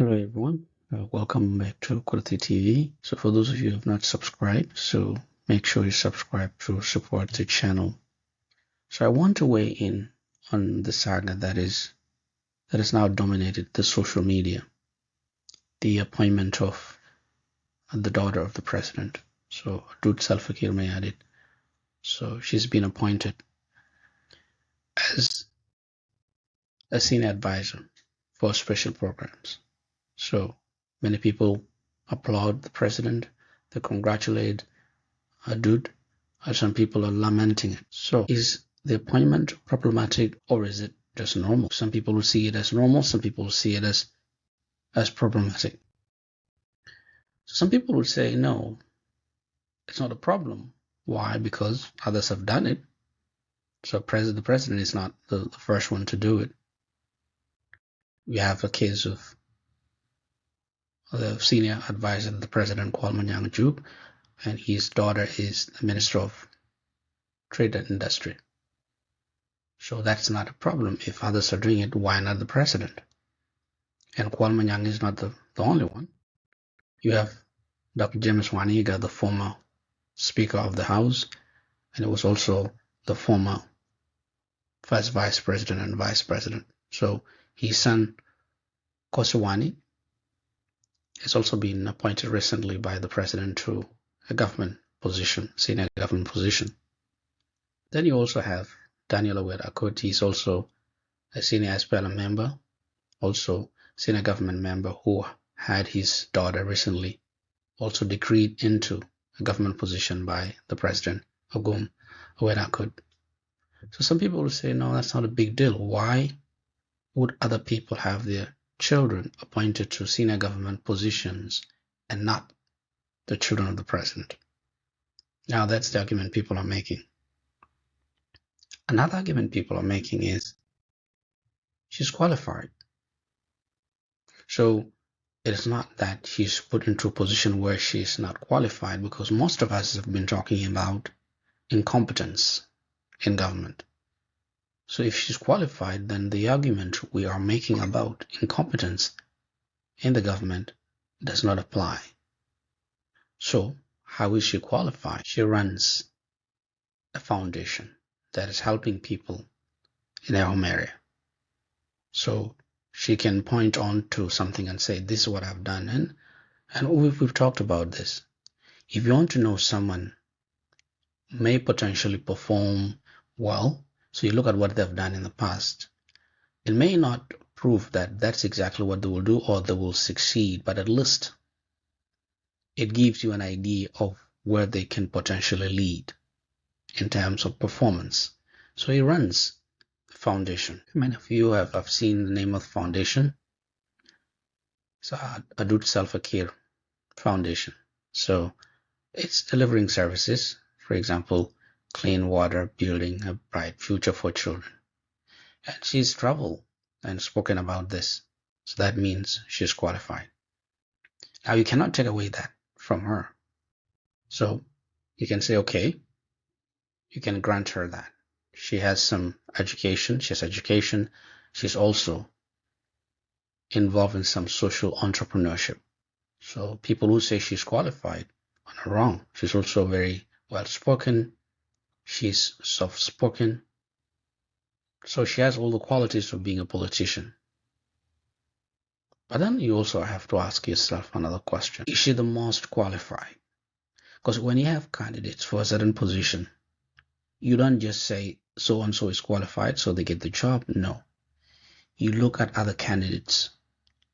Hello everyone, welcome back to Quality TV. So for those of you who have not subscribed, so make sure you subscribe to support the channel. So I want to weigh in on the saga that has now dominated the social media, the appointment of the daughter of the president. So Adut Kiir Mayadit. So she's been appointed as a senior advisor for special programs. So many people applaud the president, they congratulate Adut, some people are lamenting it. So is the appointment problematic or is it just normal? Some people will see it as normal, some people will see it as problematic. So some people will say, no, it's not a problem. Why? Because others have done it. So the president is not the first one to do it. We have a case of the senior advisor of the president, Adut, and his daughter is the Minister of Trade and Industry. So that's not a problem. If others are doing it, why not the president? And Kwalmanyang is not the only one. You have Dr. James Waniga, the former Speaker of the House, and it was also the former first Vice President and Vice President. So his son, Kosiwani, has also been appointed recently by the president to a government position, senior government position. Then you also have Daniel Awed-Akut. He's also a senior SPLM member, also senior government member, who had his daughter recently also decreed into a government position by the president, Awed-Akut. So some people will say, no, that's not a big deal. Why would other people have their children appointed to senior government positions and not the children of the president? Now that's the argument people are making. Another argument people are making is she's qualified. So it is not that she's put into a position where she's not qualified, because most of us have been talking about incompetence in government. So if she's qualified, then the argument we are making about incompetence in the government does not apply. So how is she qualified? She runs a foundation that is helping people in their home area. So she can point on to something and say, this is what I've done. And we've talked about this. If you want to know someone may potentially perform well, so you look at what they've done in the past. It may not prove that that's exactly what they will do or they will succeed, but at least it gives you an idea of where they can potentially lead in terms of performance. So he runs the foundation. Many of you have seen the name of the foundation. It's Adut Kiir Foundation. So it's delivering services, for example, clean water, building a bright future for children. And she's traveled and spoken about this. So that means she's qualified. Now you cannot take away that from her. So you can say, okay, you can grant her that. She has some education. She has education. She's also involved in some social entrepreneurship. So people who say she's qualified are wrong. She's also very well spoken. She's soft spoken. So she has all the qualities of being a politician. But then you also have to ask yourself another question. Is she the most qualified? Because when you have candidates for a certain position, you don't just say so-and-so is qualified, so they get the job. No. You look at other candidates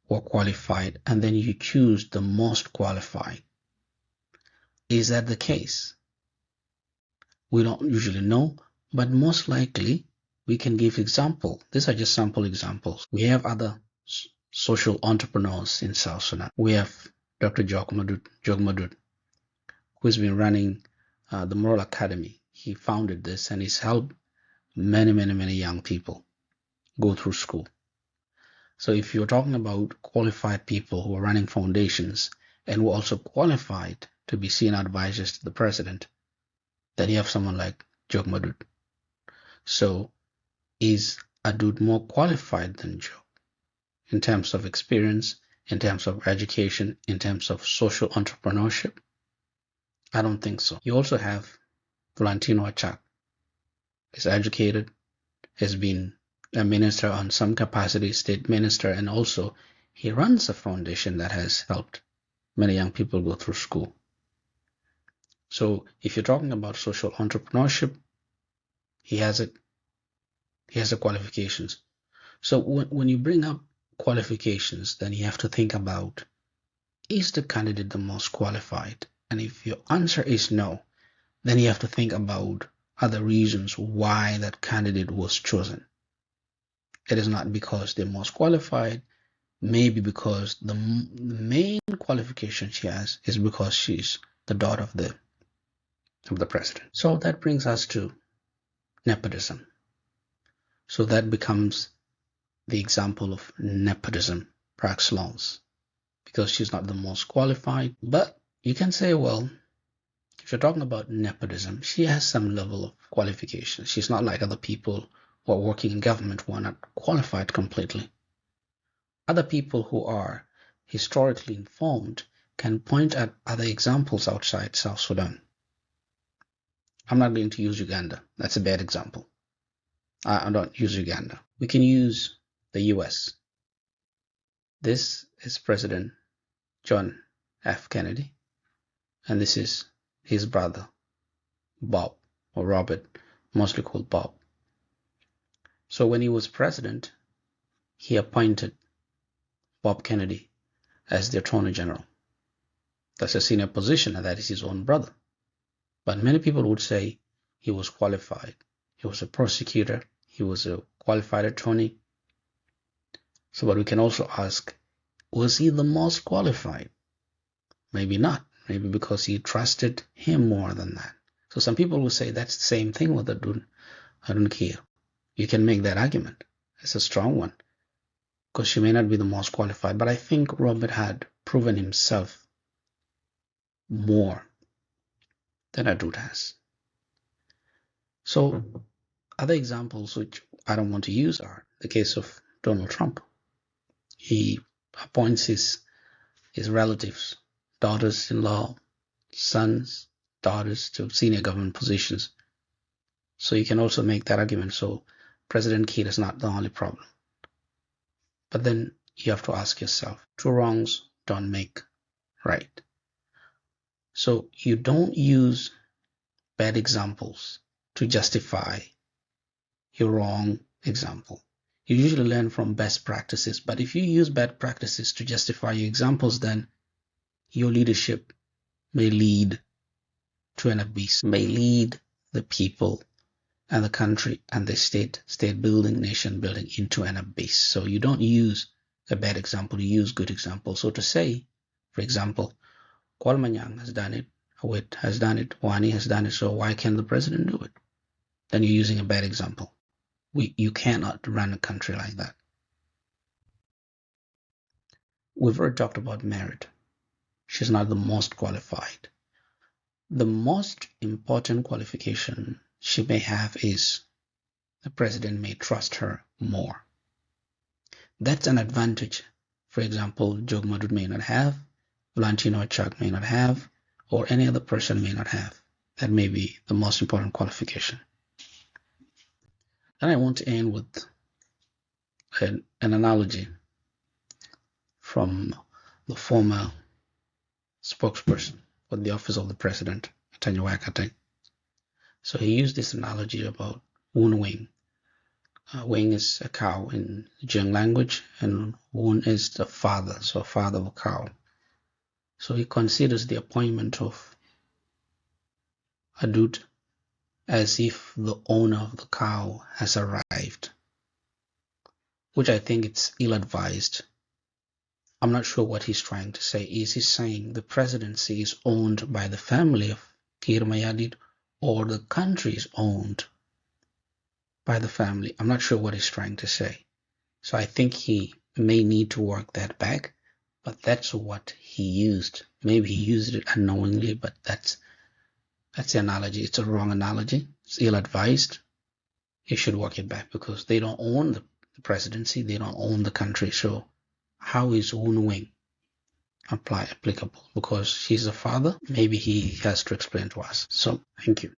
who are qualified, and then you choose the most qualified. Is that the case? We don't usually know, but most likely we can give example. These are just sample examples. We have other social entrepreneurs in South Sudan. We have Dr. Jogmadut, who's been running the Moral Academy. He founded this and he's helped many young people go through school. So if you're talking about qualified people who are running foundations and who are also qualified to be senior advisors to the president, then you have someone like Jogmadut. So is Adut more qualified than Jog in terms of experience, in terms of education, in terms of social entrepreneurship? I don't think so. You also have Valentino Achak. He's educated, has been a minister on some capacity, state minister, and also he runs a foundation that has helped many young people go through school. So if you're talking about social entrepreneurship, he has it. He has the qualifications. So when you bring up qualifications, then you have to think about, is the candidate the most qualified? And if your answer is no, then you have to think about other reasons why that candidate was chosen. It is not because they're most qualified, maybe because the main qualification she has is because she's the daughter of the president. So that brings us to nepotism. So that becomes the example of nepotism par excellence, because she's not the most qualified. But you can say, well, if you're talking about nepotism, she has some level of qualification. She's not like other people who are working in government who are not qualified completely. Other people who are historically informed can point at other examples outside South Sudan. I'm not going to use Uganda. That's a bad example. I don't use Uganda. We can use the US. This is President John F. Kennedy, and this is his brother, Bob, or Robert, mostly called Bob. So when he was president, he appointed Bob Kennedy as the Attorney General. That's a senior position, and that is his own brother. But many people would say he was qualified. He was a prosecutor. He was a qualified attorney. So, but we can also ask, was he the most qualified? Maybe not. Maybe because he trusted him more than that. So some people will say that's the same thing with Adut Kiir. You can make that argument. It's a strong one, because she may not be the most qualified. But I think Robert had proven himself more than Adut has. So other examples which I don't want to use are the case of Donald Trump. He appoints his relatives, daughters-in-law, sons, daughters to senior government positions. So you can also make that argument. So President Kiir is not the only problem. But then you have to ask yourself, two wrongs don't make right. So you don't use bad examples to justify your wrong example. You usually learn from best practices, but if you use bad practices to justify your examples, then your leadership may lead to an abyss, may lead the people and the country and the state building, nation building into an abyss. So you don't use a bad example, you use good examples. So to say, for example, Kwalmanyang has done it, Awit has done it, Wani has done it, so why can't the president do it? Then you're using a bad example. You cannot run a country like that. We've already talked about merit. She's not the most qualified. The most important qualification she may have is the president may trust her more. That's an advantage. For example, Joe Madut may not have, Valentino Achak may not have, or any other person may not have. That may be the most important qualification. And I want to end with an analogy from the former spokesperson for the office of the president, Tanyawakate. So he used this analogy about Woon Wing. Wing is a cow in the Jiang language, and Woon is the father, so father of a cow. So he considers the appointment of Adut as if the owner of the cow has arrived, which I think it's ill-advised. I'm not sure what he's trying to say. Is he saying the presidency is owned by the family of Kiir Mayardit, or the country is owned by the family? I'm not sure what he's trying to say. So I think he may need to work that back, but that's what he used. Maybe he used it unknowingly, but that's the analogy. It's a wrong analogy. It's ill-advised. He should work it back, because they don't own the presidency. They don't own the country. So how is Woon Wing applicable, because she's a father. Maybe he has to explain to us. So thank you.